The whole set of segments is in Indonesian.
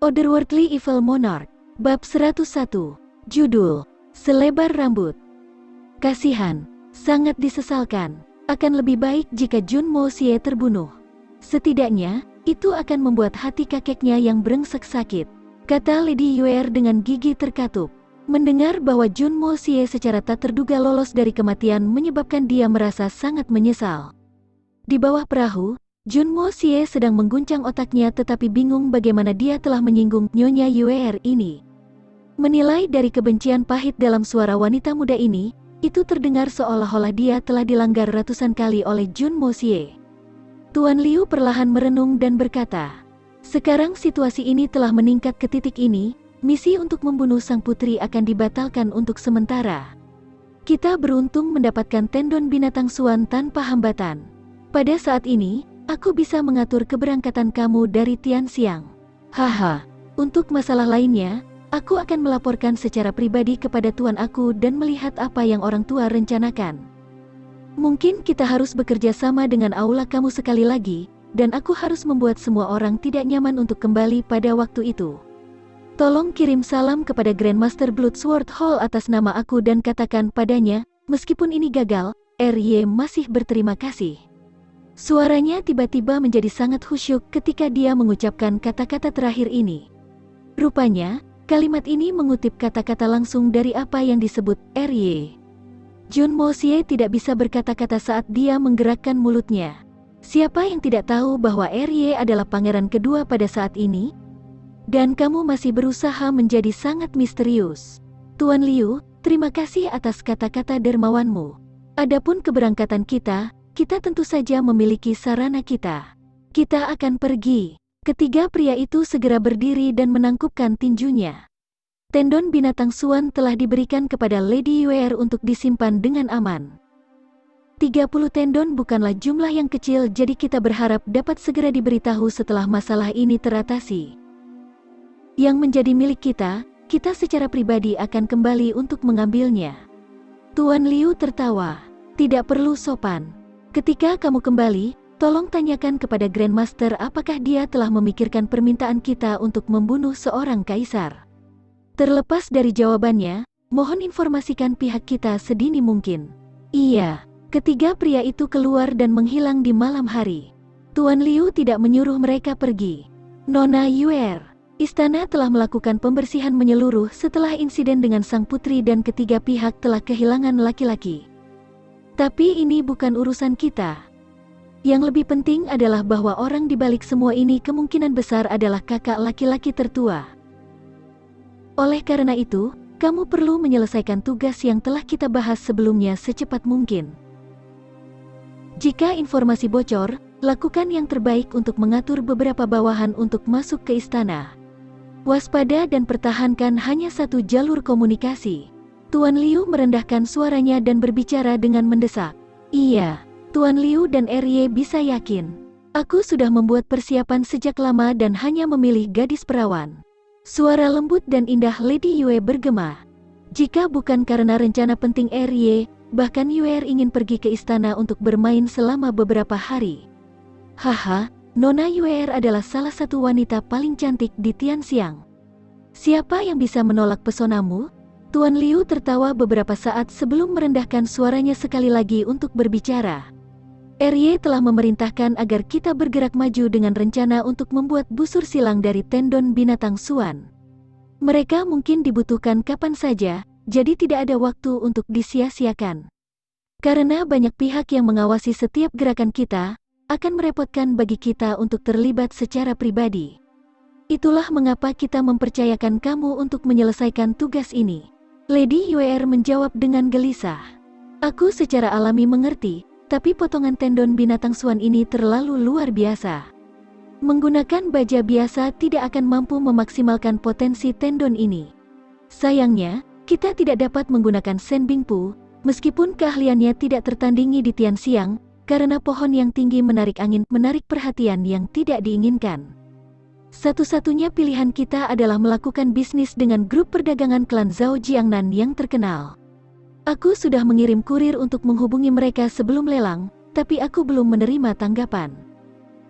Otherworldly Evil Monarch, Bab 101, Judul, Selebar Rambut. Kasihan, sangat disesalkan, akan lebih baik jika Jun Mo Xie terbunuh. Setidaknya, itu akan membuat hati kakeknya yang brengsek sakit, kata Lady Yuer dengan gigi terkatup. Mendengar bahwa Jun Mo Xie secara tak terduga lolos dari kematian menyebabkan dia merasa sangat menyesal. Di bawah perahu, Jun Mo Xie sedang mengguncang otaknya tetapi bingung bagaimana dia telah menyinggung Nyonya Yuer ini. Menilai dari kebencian pahit dalam suara wanita muda ini, itu terdengar seolah-olah dia telah dilanggar ratusan kali oleh Jun Mo Xie. Tuan Liu perlahan merenung dan berkata, "Sekarang situasi ini telah meningkat ke titik ini, misi untuk membunuh sang putri akan dibatalkan untuk sementara. Kita beruntung mendapatkan tendon binatang Suan tanpa hambatan. Pada saat ini, aku bisa mengatur keberangkatan kamu dari Tianxiang. Haha, untuk masalah lainnya, aku akan melaporkan secara pribadi kepada tuan aku dan melihat apa yang orang tua rencanakan. Mungkin kita harus bekerja sama dengan aula kamu sekali lagi, dan aku harus membuat semua orang tidak nyaman untuk kembali pada waktu itu. Tolong kirim salam kepada Grandmaster Bloodsword Hall atas nama aku dan katakan padanya, meskipun ini gagal, RY masih berterima kasih." Suaranya tiba-tiba menjadi sangat khusyuk ketika dia mengucapkan kata-kata terakhir ini. Rupanya, kalimat ini mengutip kata-kata langsung dari apa yang disebut RY. Jun Mo Xie tidak bisa berkata-kata saat dia menggerakkan mulutnya. Siapa yang tidak tahu bahwa RY adalah pangeran kedua pada saat ini? Dan kamu masih berusaha menjadi sangat misterius. Tuan Liu, terima kasih atas kata-kata dermawanmu. Adapun keberangkatan kita tentu saja memiliki sarana kita. Kita akan pergi. Ketiga pria itu segera berdiri dan menangkupkan tinjunya. Tendon binatang Suan telah diberikan kepada Lady Yuer untuk disimpan dengan aman. 30 tendon bukanlah jumlah yang kecil, jadi kita berharap dapat segera diberitahu setelah masalah ini teratasi. Yang menjadi milik kita secara pribadi akan kembali untuk mengambilnya. Tuan Liu tertawa. Tidak perlu sopan. Ketika kamu kembali, tolong tanyakan kepada Grandmaster apakah dia telah memikirkan permintaan kita untuk membunuh seorang kaisar. Terlepas dari jawabannya, mohon informasikan pihak kita sedini mungkin. Iya, ketiga pria itu keluar dan menghilang di malam hari. Tuan Liu tidak menyuruh mereka pergi. Nona Yuer, istana telah melakukan pembersihan menyeluruh setelah insiden dengan sang putri dan ketiga pihak telah kehilangan laki-laki. Tapi ini bukan urusan kita. Yang lebih penting adalah bahwa orang di balik semua ini kemungkinan besar adalah kakak laki-laki tertua. Oleh karena itu, kamu perlu menyelesaikan tugas yang telah kita bahas sebelumnya secepat mungkin. Jika informasi bocor, lakukan yang terbaik untuk mengatur beberapa bawahan untuk masuk ke istana. Waspada dan pertahankan hanya satu jalur komunikasi. Tuan Liu merendahkan suaranya dan berbicara dengan mendesak. Iya, Tuan Liu dan RY bisa yakin. Aku sudah membuat persiapan sejak lama dan hanya memilih gadis perawan. Suara lembut dan indah Lady Yue bergema. Jika bukan karena rencana penting RY, bahkan Yuer ingin pergi ke istana untuk bermain selama beberapa hari. Haha, Nona Yuer adalah salah satu wanita paling cantik di Tianxiang. Siapa yang bisa menolak pesonamu? Tuan Liu tertawa beberapa saat sebelum merendahkan suaranya sekali lagi untuk berbicara. RY telah memerintahkan agar kita bergerak maju dengan rencana untuk membuat busur silang dari tendon binatang Suan. Mereka mungkin dibutuhkan kapan saja, jadi tidak ada waktu untuk disia-siakan. Karena banyak pihak yang mengawasi setiap gerakan kita, akan merepotkan bagi kita untuk terlibat secara pribadi. Itulah mengapa kita mempercayakan kamu untuk menyelesaikan tugas ini. Lady Yuer menjawab dengan gelisah. Aku secara alami mengerti, tapi potongan tendon binatang Suan ini terlalu luar biasa. Menggunakan baja biasa tidak akan mampu memaksimalkan potensi tendon ini. Sayangnya, kita tidak dapat menggunakan Shen Bingpu, meskipun keahliannya tidak tertandingi di Tianxiang, karena pohon yang tinggi menarik angin, menarik perhatian yang tidak diinginkan. Satu-satunya pilihan kita adalah melakukan bisnis dengan grup perdagangan klan Zhao Jiangnan yang terkenal. Aku sudah mengirim kurir untuk menghubungi mereka sebelum lelang, tapi aku belum menerima tanggapan.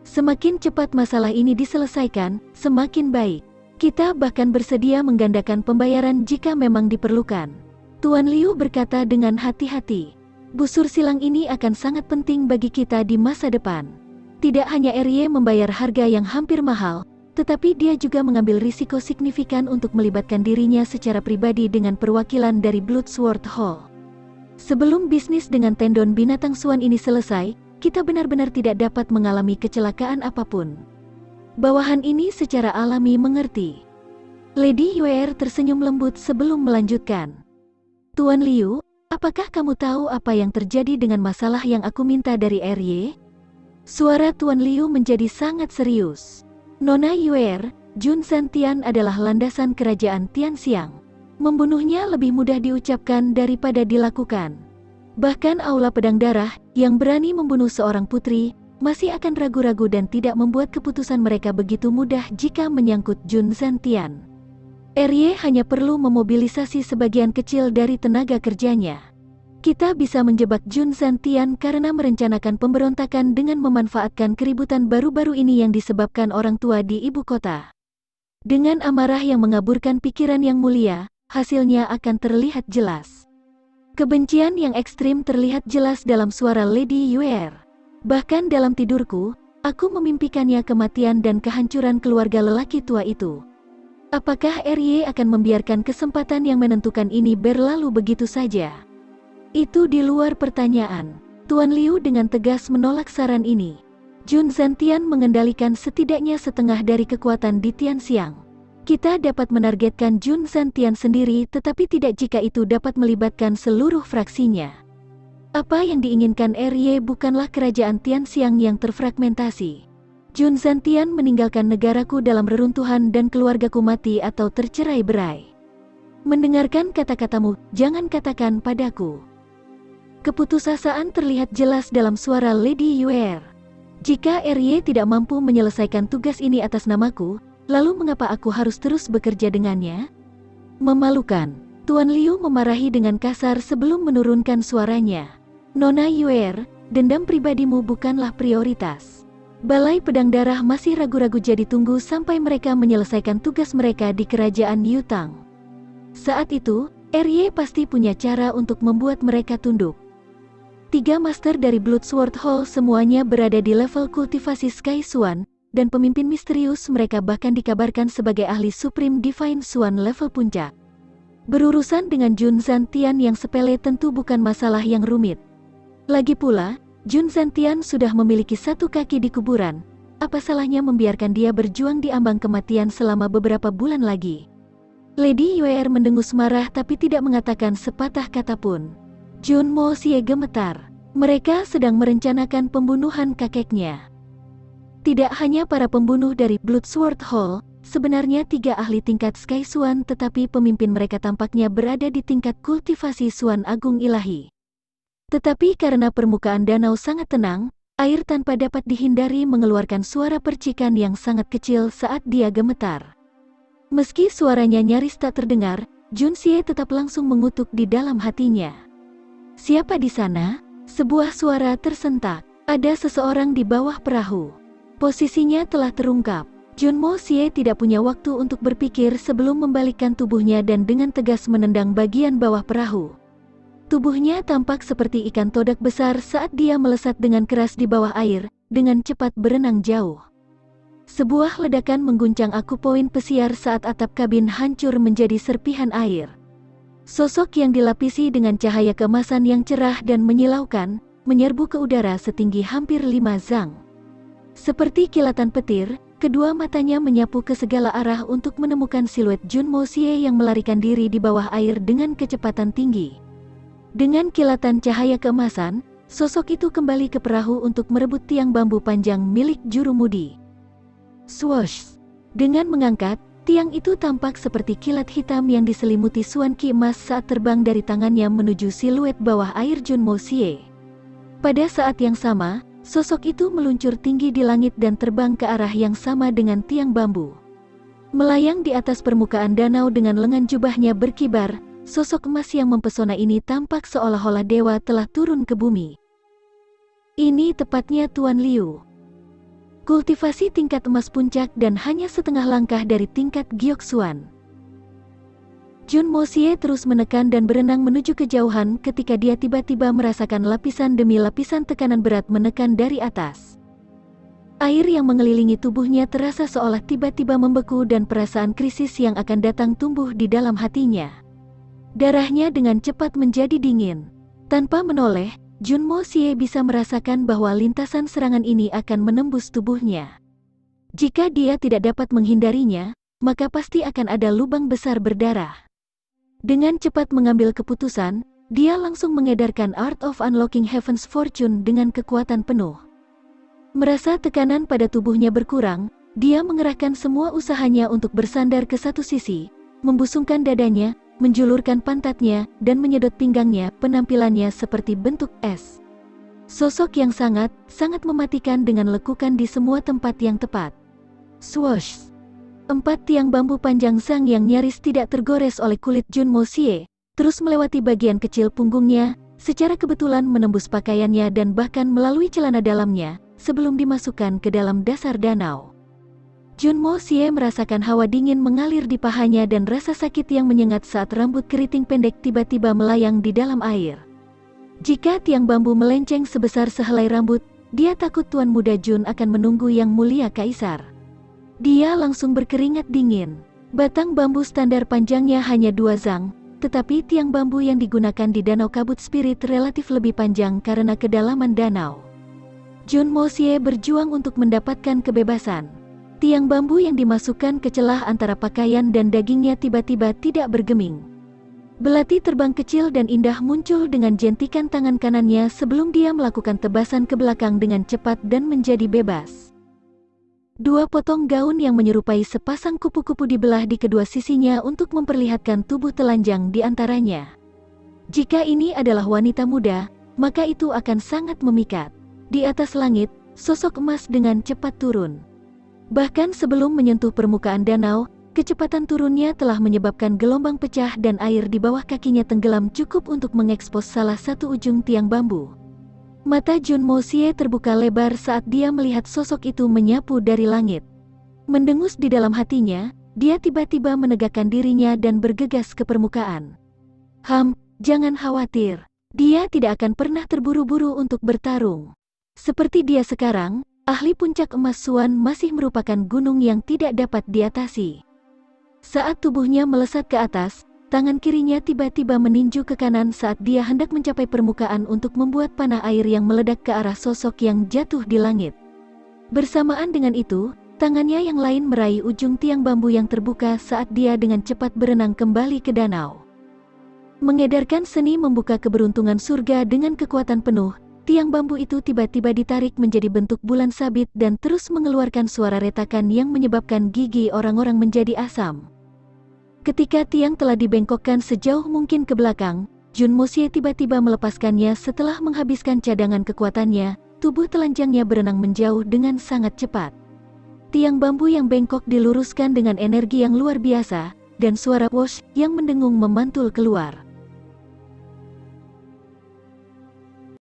Semakin cepat masalah ini diselesaikan, semakin baik. Kita bahkan bersedia menggandakan pembayaran jika memang diperlukan. Tuan Liu berkata dengan hati-hati. Busur silang ini akan sangat penting bagi kita di masa depan. Tidak hanya Erie membayar harga yang hampir mahal, tetapi dia juga mengambil risiko signifikan untuk melibatkan dirinya secara pribadi dengan perwakilan dari Bloodsworth Hall. Sebelum bisnis dengan tendon binatang Swan ini selesai, kita benar-benar tidak dapat mengalami kecelakaan apapun. Bawahan ini secara alami mengerti. Lady Yuer tersenyum lembut sebelum melanjutkan. Tuan Liu, apakah kamu tahu apa yang terjadi dengan masalah yang aku minta dari Erie? Suara Tuan Liu menjadi sangat serius. Nona Yuer, Jun Zentian adalah landasan kerajaan Tianxiang. Membunuhnya lebih mudah diucapkan daripada dilakukan. Bahkan Aula Pedang Darah, yang berani membunuh seorang putri, masih akan ragu-ragu dan tidak membuat keputusan mereka begitu mudah jika menyangkut Jun Zentian. Erie hanya perlu memobilisasi sebagian kecil dari tenaga kerjanya. Kita bisa menjebak Jun Zentian karena merencanakan pemberontakan dengan memanfaatkan keributan baru-baru ini yang disebabkan orang tua di ibu kota. Dengan amarah yang mengaburkan pikiran yang mulia, hasilnya akan terlihat jelas. Kebencian yang ekstrim terlihat jelas dalam suara Lady Yuer. Bahkan dalam tidurku, aku memimpikannya kematian dan kehancuran keluarga lelaki tua itu. Apakah Erie akan membiarkan kesempatan yang menentukan ini berlalu begitu saja? Itu di luar pertanyaan. Tuan Liu dengan tegas menolak saran ini. Jun Zentian mengendalikan setidaknya setengah dari kekuatan di Tianxiang. Kita dapat menargetkan Jun Zentian sendiri, tetapi tidak jika itu dapat melibatkan seluruh fraksinya. Apa yang diinginkan Erie bukanlah kerajaan Tianxiang yang terfragmentasi. Jun Zentian meninggalkan negaraku dalam reruntuhan dan keluargaku mati atau tercerai-berai. Mendengarkan kata-katamu, jangan katakan padaku. Keputusasaan terlihat jelas dalam suara Lady Yuer. Jika Erie tidak mampu menyelesaikan tugas ini atas namaku, lalu mengapa aku harus terus bekerja dengannya? Memalukan. Tuan Liu memarahi dengan kasar sebelum menurunkan suaranya. Nona Yuer, dendam pribadimu bukanlah prioritas. Balai Pedang Darah masih ragu-ragu, jadi tunggu sampai mereka menyelesaikan tugas mereka di kerajaan Yutang. Saat itu, Erie pasti punya cara untuk membuat mereka tunduk. 3 master dari Bloodsworth Hall semuanya berada di level kultivasi Sky Swan, dan pemimpin misterius mereka bahkan dikabarkan sebagai ahli Supreme Divine Swan level puncak. Berurusan dengan Jun Zentian yang sepele tentu bukan masalah yang rumit. Lagi pula, Jun Zentian sudah memiliki 1 kaki di kuburan. Apa salahnya membiarkan dia berjuang di ambang kematian selama beberapa bulan lagi? Lady Yuer mendengus marah tapi tidak mengatakan sepatah kata pun. Jun Mo Xie gemetar. Mereka sedang merencanakan pembunuhan kakeknya. Tidak hanya para pembunuh dari Bloodsworth Hall, sebenarnya 3 ahli tingkat Sky Swan, tetapi pemimpin mereka tampaknya berada di tingkat kultivasi Swan Agung Ilahi. Tetapi karena permukaan danau sangat tenang, air tanpa dapat dihindari mengeluarkan suara percikan yang sangat kecil saat dia gemetar. Meski suaranya nyaris tak terdengar, Jun Xie tetap langsung mengutuk di dalam hatinya. Siapa di sana? Sebuah suara tersentak. Ada seseorang di bawah perahu. Posisinya telah terungkap. Jun Mo Xie tidak punya waktu untuk berpikir sebelum membalikkan tubuhnya dan dengan tegas menendang bagian bawah perahu. Tubuhnya tampak seperti ikan todak besar saat dia melesat dengan keras di bawah air, dengan cepat berenang jauh. Sebuah ledakan mengguncang akupoin pesiar saat atap kabin hancur menjadi serpihan air. Sosok yang dilapisi dengan cahaya keemasan yang cerah dan menyilaukan, menyerbu ke udara setinggi hampir 5 zang. Seperti kilatan petir, kedua matanya menyapu ke segala arah untuk menemukan siluet Jun Mo Xie yang melarikan diri di bawah air dengan kecepatan tinggi. Dengan kilatan cahaya keemasan, sosok itu kembali ke perahu untuk merebut tiang bambu panjang milik jurumudi. Swoosh! Dengan mengangkat, tiang itu tampak seperti kilat hitam yang diselimuti Swan Ki emas saat terbang dari tangannya menuju siluet bawah air Jun Mo Xie. Pada saat yang sama, sosok itu meluncur tinggi di langit dan terbang ke arah yang sama dengan tiang bambu. Melayang di atas permukaan danau dengan lengan jubahnya berkibar, sosok emas yang mempesona ini tampak seolah-olah dewa telah turun ke bumi. Ini tepatnya Tuan Liu. kultivasi tingkat emas puncak dan hanya setengah langkah dari tingkat Gyoksuan. Junmo Xie terus menekan dan berenang menuju kejauhan ketika dia tiba-tiba merasakan lapisan demi lapisan tekanan berat menekan dari atas. Air yang mengelilingi tubuhnya terasa seolah tiba-tiba membeku dan perasaan krisis yang akan datang tumbuh di dalam hatinya. Darahnya dengan cepat menjadi dingin. Tanpa menoleh, Junmo Xie bisa merasakan bahwa lintasan serangan ini akan menembus tubuhnya. Jika dia tidak dapat menghindarinya, maka pasti akan ada lubang besar berdarah. Dengan cepat mengambil keputusan, dia langsung mengedarkan Art of Unlocking Heaven's Fortune dengan kekuatan penuh. Merasa tekanan pada tubuhnya berkurang, dia mengerahkan semua usahanya untuk bersandar ke satu sisi, membusungkan dadanya, menjulurkan pantatnya, dan menyedot pinggangnya. Penampilannya seperti bentuk S. Sosok yang sangat mematikan dengan lekukan di semua tempat yang tepat. Swoosh! 4 tiang bambu panjang Zhang yang nyaris tidak tergores oleh kulit Junmo Xie, terus melewati bagian kecil punggungnya, secara kebetulan menembus pakaiannya dan bahkan melalui celana dalamnya, sebelum dimasukkan ke dalam dasar danau. Junmo Xie merasakan hawa dingin mengalir di pahanya dan rasa sakit yang menyengat saat rambut keriting pendek tiba-tiba melayang di dalam air. Jika tiang bambu melenceng sebesar sehelai rambut, dia takut Tuan Muda Jun akan menunggu Yang Mulia Kaisar. Dia langsung berkeringat dingin. Batang bambu standar panjangnya hanya 2 zang, tetapi tiang bambu yang digunakan di Danau Kabut Spirit relatif lebih panjang karena kedalaman danau. Junmo Xie berjuang untuk mendapatkan kebebasan. Tiang bambu yang dimasukkan ke celah antara pakaian dan dagingnya tiba-tiba tidak bergeming. Belati terbang kecil dan indah muncul dengan jentikan tangan kanannya sebelum dia melakukan tebasan ke belakang dengan cepat dan menjadi bebas. 2 potong gaun yang menyerupai sepasang kupu-kupu dibelah di kedua sisinya untuk memperlihatkan tubuh telanjang di antaranya. Jika ini adalah wanita muda, maka itu akan sangat memikat. Di atas langit, sosok emas dengan cepat turun. Bahkan sebelum menyentuh permukaan danau, kecepatan turunnya telah menyebabkan gelombang pecah dan air di bawah kakinya tenggelam cukup untuk mengekspos salah satu ujung tiang bambu. Mata Junmo Xie terbuka lebar saat dia melihat sosok itu menyapu dari langit. Mendengus di dalam hatinya, dia tiba-tiba menegakkan dirinya dan bergegas ke permukaan. Jangan khawatir. Dia tidak akan pernah terburu-buru untuk bertarung. Seperti dia sekarang, ahli puncak emas Suan masih merupakan gunung yang tidak dapat diatasi. Saat tubuhnya melesat ke atas, tangan kirinya tiba-tiba meninju ke kanan saat dia hendak mencapai permukaan untuk membuat panah air yang meledak ke arah sosok yang jatuh di langit. Bersamaan dengan itu, tangannya yang lain meraih ujung tiang bambu yang terbuka saat dia dengan cepat berenang kembali ke danau. Mengedarkan seni membuka keberuntungan surga dengan kekuatan penuh, tiang bambu itu tiba-tiba ditarik menjadi bentuk bulan sabit dan terus mengeluarkan suara retakan yang menyebabkan gigi orang-orang menjadi asam. Ketika tiang telah dibengkokkan sejauh mungkin ke belakang, Junmo Xie tiba-tiba melepaskannya setelah menghabiskan cadangan kekuatannya. Tubuh telanjangnya berenang menjauh dengan sangat cepat. Tiang bambu yang bengkok diluruskan dengan energi yang luar biasa, dan suara whoosh yang mendengung memantul keluar.